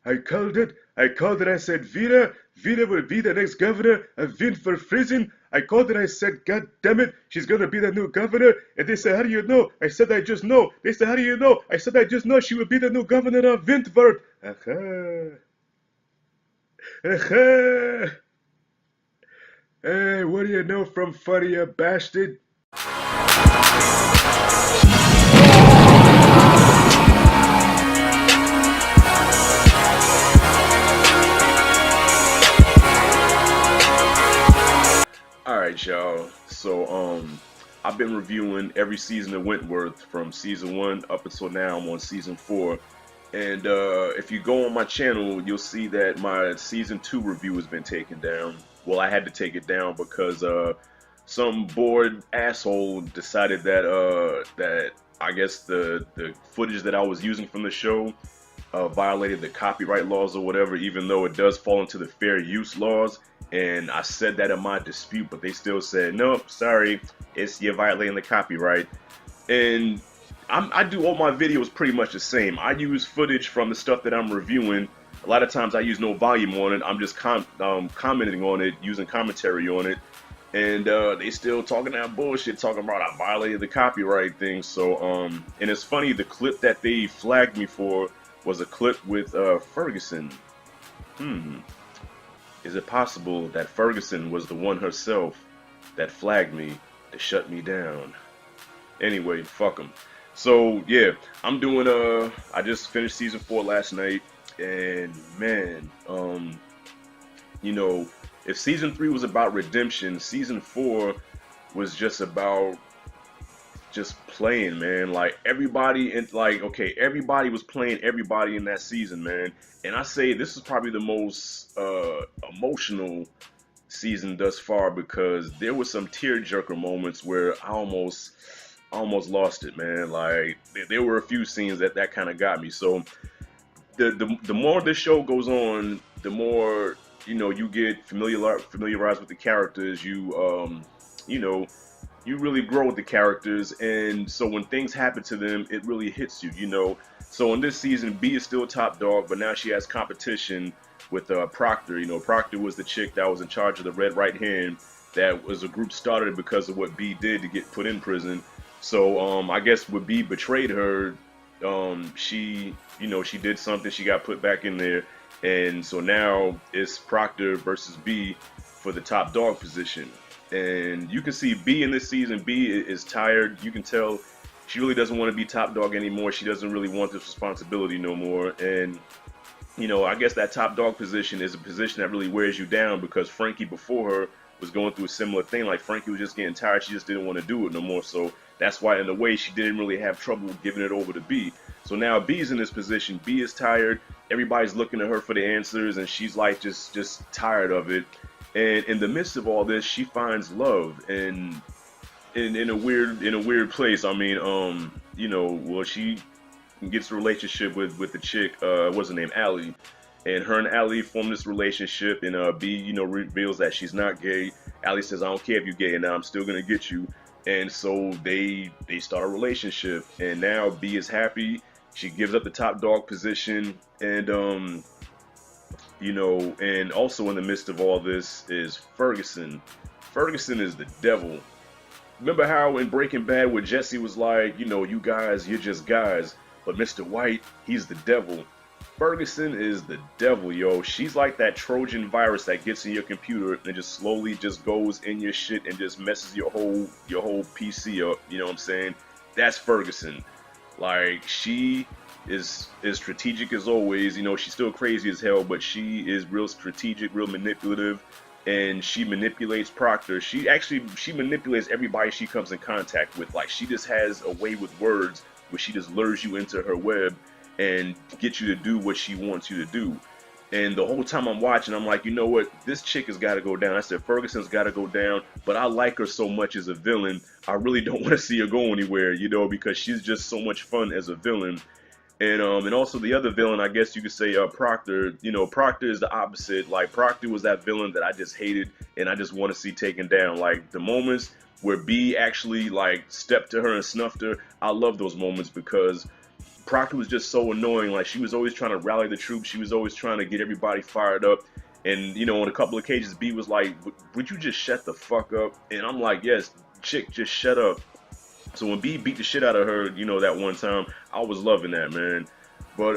I called it. I called it. I said, Vida will be the next governor of Wentworth prison. I called it. I said, God damn it, she's gonna be the new governor. And they said, how do you know? I said, I just know. They said, how do you know? I said, I just know she will be the new governor of Wentworth. Aha. Aha. Hey, what do you know from funny, you bastard? All right, y'all. So, I've been reviewing every season of Wentworth from season one up until now. I'm on season four, and if you go on my channel, you'll see that my season two review has been taken down. Well, I had to take it down because some bored asshole decided that that I guess the footage that I was using from the show violated the copyright laws or whatever, even though it does fall into the fair use laws. And I said that in my dispute, but they still said, nope, sorry, you're violating the copyright. And I do all my videos pretty much the same. I use footage from the stuff that I'm reviewing. A lot of times I use no volume on it. I'm just commenting on it, using commentary on it. And they still talking that bullshit, talking about I violated the copyright thing. So, and it's funny, the clip that they flagged me for was a clip with Ferguson. Is it possible that Ferguson was the one herself that flagged me to shut me down? Anyway, fuck them. So yeah, I'm doing I just finished season 4 last night, and man, you know, if season 3 was about redemption, season 4 was just about just playing, man. Like everybody in everybody was playing everybody in that season, man. And I say this is probably the most emotional season thus far, because there were some tearjerker moments where I almost lost it, man. Like there were a few scenes that kind of got me. So the more this show goes on, the more you get familiarized with the characters. You know, you really grow with the characters, and so when things happen to them, it really hits you. So in this season, B is still top dog, but now she has competition with Proctor. Proctor was the chick that was in charge of the Red Right Hand. That was a group started because of what B did to get put in prison. So I guess when B betrayed her, she did something. She got put back in there, and so now it's Proctor versus B for the top dog position. And you can see B in this season. B is tired. You can tell she really doesn't want to be top dog anymore. She doesn't really want this responsibility no more. And I guess that top dog position is a position that really wears you down, because Frankie before her was going through a similar thing. Like Frankie was just getting tired. She just didn't want to do it no more. So that's why, in a way, she didn't really have trouble giving it over to B. So now B's in this position. B is tired. Everybody's looking to her for the answers, and she's like just tired of it. And in the midst of all this, she finds love, and in a weird place. I mean, well, she gets a relationship with the chick. What's her name, Allie, and her and Allie form this relationship. And B, reveals that she's not gay. Allie says, "I don't care if you're gay, and now I'm still gonna get you." And so they start a relationship, and now B is happy. She gives up the top dog position, and and also in the midst of all this is Ferguson. Ferguson is the devil. Remember how in Breaking Bad where Jesse was like, you guys, you're just guys, but Mr. White, he's the devil. Ferguson is the devil, yo. She's like that Trojan virus that gets in your computer and just slowly just goes in your shit and just messes your whole PC up. You know what I'm saying? That's Ferguson. Like, she is strategic as always. She's still crazy as hell, but she is real strategic, real manipulative, and she manipulates Proctor. She manipulates everybody she comes in contact with. Like, she just has a way with words where she just lures you into her web and gets you to do what she wants you to do. And the whole time I'm watching, I'm like, you know what? This chick has got to go down. I said, Ferguson's got to go down, but I like her so much as a villain. I really don't want to see her go anywhere, because she's just so much fun as a villain. And also the other villain, I guess you could say, Proctor. Proctor is the opposite. Like, Proctor was that villain that I just hated and I just want to see taken down. Like, the moments where B actually, like, stepped to her and snuffed her, I love those moments, because Proctor was just so annoying. Like, she was always trying to rally the troops. She was always trying to get everybody fired up. And, you know, on a couple of occasions, B was like, would you just shut the fuck up? And I'm like, yes, chick, just shut up. So when B beat the shit out of her, you know, that one time, I was loving that, man. But,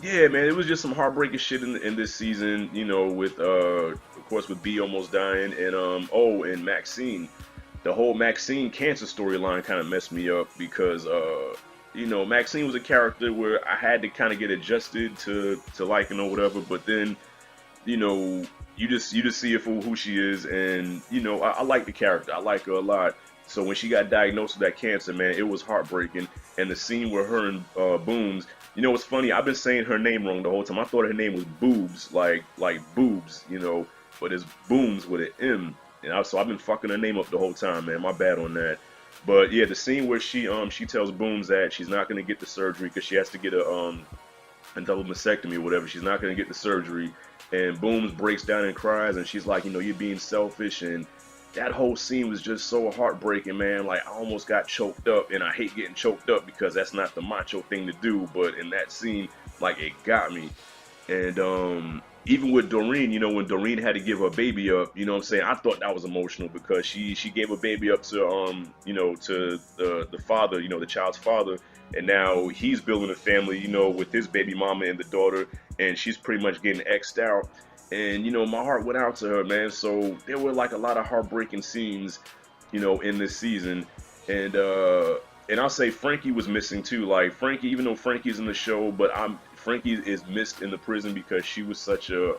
yeah, man, it was just some heartbreaking shit in this season, you know, with, of course, with B almost dying. And, and Maxine. The whole Maxine cancer storyline kind of messed me up because, you know, Maxine was a character where I had to kind of get adjusted to liking or whatever. But then, you know, you just see her for who she is, and you know, I like the character. I like her a lot. So when she got diagnosed with that cancer, man, it was heartbreaking. And the scene where her and Booms, you know, what's funny? I've been saying her name wrong the whole time. I thought her name was Boobs, like boobs, you know, but it's Booms with an M. And so I've been fucking her name up the whole time, man. My bad on that. But yeah, the scene where she tells Booms that she's not gonna get the surgery because she has to get a double mastectomy or whatever. She's not gonna get the surgery, and Booms breaks down and cries, and she's like, you know, you're being selfish. And that whole scene was just so heartbreaking, man. Like, I almost got choked up, and I hate getting choked up because that's not the macho thing to do. But in that scene, like, it got me. And even with Doreen, you know, when Doreen had to give her baby up, you know what I'm saying? I thought that was emotional because she gave her baby up to you know, to the father, you know, the child's father, and now he's building a family, you know, with his baby mama and the daughter, and she's pretty much getting X'd out. And you know, my heart went out to her, man. So there were like a lot of heartbreaking scenes, you know, in this season. And I'll say Frankie was missing too. Like, Frankie, even though Frankie's in the show, but Frankie is missed in the prison because she was such a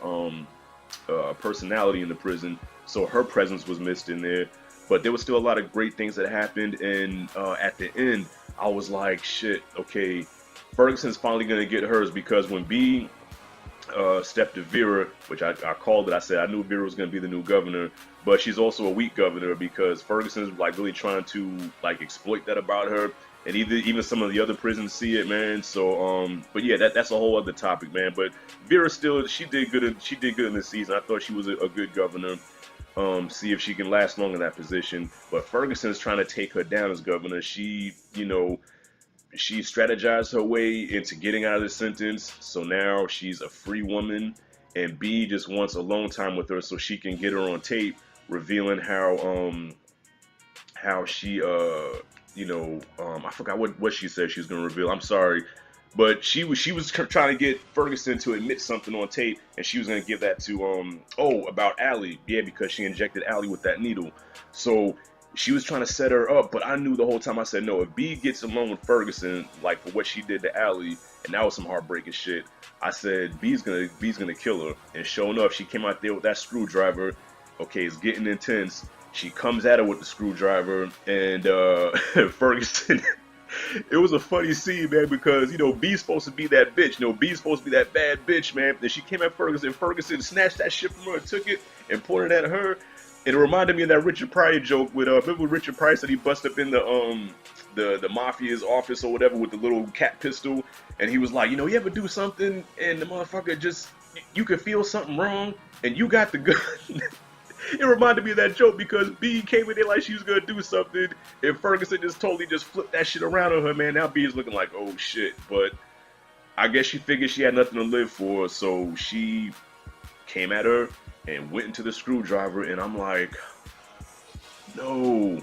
personality in the prison, so her presence was missed in there. But there was still a lot of great things that happened, and at the end, I was like, shit, okay, Ferguson's finally gonna get hers, because when B stepped to Vera, which I called it, I said I knew Vera was gonna be the new governor, but she's also a weak governor because Ferguson's like really trying to like exploit that about her. And even some of the other prisons see it, man. So, but yeah, that's a whole other topic, man. But Vera still, she did good in this season. I thought she was a good governor. See if she can last long in that position. But Ferguson's trying to take her down as governor. She, you know, she strategized her way into getting out of the sentence. So now she's a free woman, and B just wants alone time with her so she can get her on tape, revealing how she you know, I forgot what she said she was going to reveal. I'm sorry. But she was trying to get Ferguson to admit something on tape, and she was going to give that to, about Allie. Yeah, because she injected Allie with that needle. So she was trying to set her up, but I knew the whole time, I said, no, if B gets along with Ferguson, like for what she did to Allie, and that was some heartbreaking shit, I said, B's gonna kill her. And sure enough, she came out there with that screwdriver. Okay, it's getting intense. She comes at her with the screwdriver, and Ferguson. It was a funny scene, man, because, you know, B's supposed to be that bitch. You know, B's supposed to be that bad bitch, man. Then she came at Ferguson. Ferguson snatched that shit from her and took it and pointed at her. And it reminded me of that Richard Pryor joke with, remember Richard Pryor said he busted up in the mafia's office or whatever with the little cat pistol. And he was like, you know, you ever do something and the motherfucker just, you could feel something wrong and you got the gun. It reminded me of that joke because B came in there like she was gonna do something, and Ferguson just totally just flipped that shit around on her, man. Now B is looking like, oh shit. But I guess she figured she had nothing to live for, so she came at her and went into the screwdriver, and I'm like, no.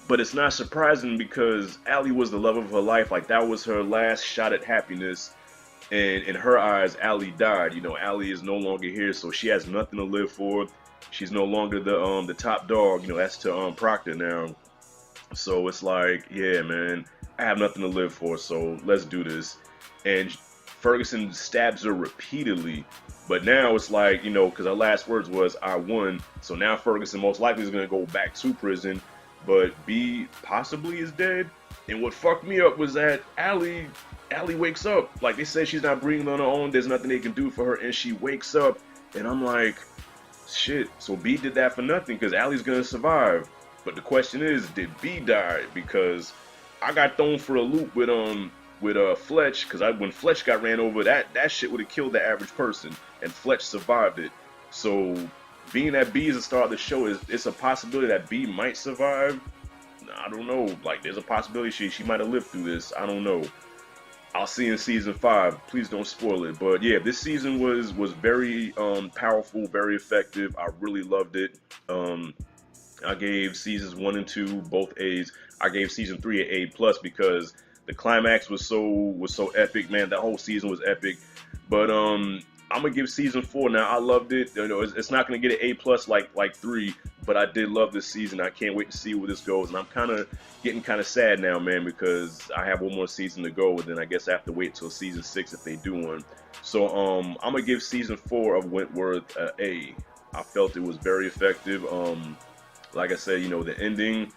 But it's not surprising because Allie was the love of her life. Like, that was her last shot at happiness. And in her eyes, Allie died. You know, Allie is no longer here, so she has nothing to live for. She's no longer the top dog, you know, that's to Proctor now. So it's like, yeah, man, I have nothing to live for, so let's do this. And Ferguson stabs her repeatedly, but now it's like, you know, because her last words was, I won. So now Ferguson most likely is going to go back to prison, but B possibly is dead. And what fucked me up was that Allie wakes up. Like, they said she's not breathing on her own, there's nothing they can do for her, and she wakes up, and I'm like, shit, so B did that for nothing because Allie's gonna survive. But the question is, did B die? Because I got thrown for a loop with Fletch, because when Fletch got ran over, that shit would have killed the average person, and Fletch survived it. So being that B is the star of the show, it's a possibility that B might survive. I don't know. Like, there's a possibility she might have lived through this. I don't know. I'll see you in season 5. Please don't spoil it. But yeah, this season was very powerful, very effective. I really loved it. I gave seasons 1 and 2 both A's. I gave season 3 an A+ because the climax was so epic, man. That whole season was epic. But I'm gonna give season 4 now. I loved it. You know, it's not gonna get an A+ like 3, but I did love this season. I can't wait to see where this goes. And I'm getting kind of sad now, man, because I have one more season to go, and then I guess I have to wait till season 6 if they do one. So I'm gonna give season 4 of Wentworth A. I felt it was very effective. Like I said, you know, the ending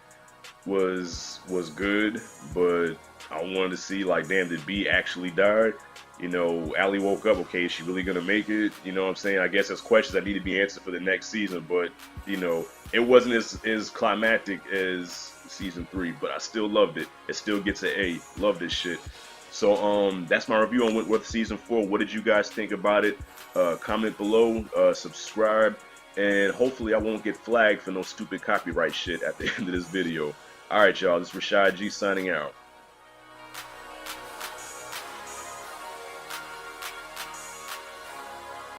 was good, but I wanted to see, like, damn, did B actually die? You know, Allie woke up. Okay, is she really gonna make it? You know what I'm saying? I guess there's questions that need to be answered for the next season, but you know, it wasn't as climactic as season 3, but I still loved it. It still gets an A. Love this shit. So that's my review on Wentworth season 4. What did you guys think about it? Comment below, subscribe, and hopefully I won't get flagged for no stupid copyright shit at the end of this video. Alright, y'all, this is Rashad G signing out.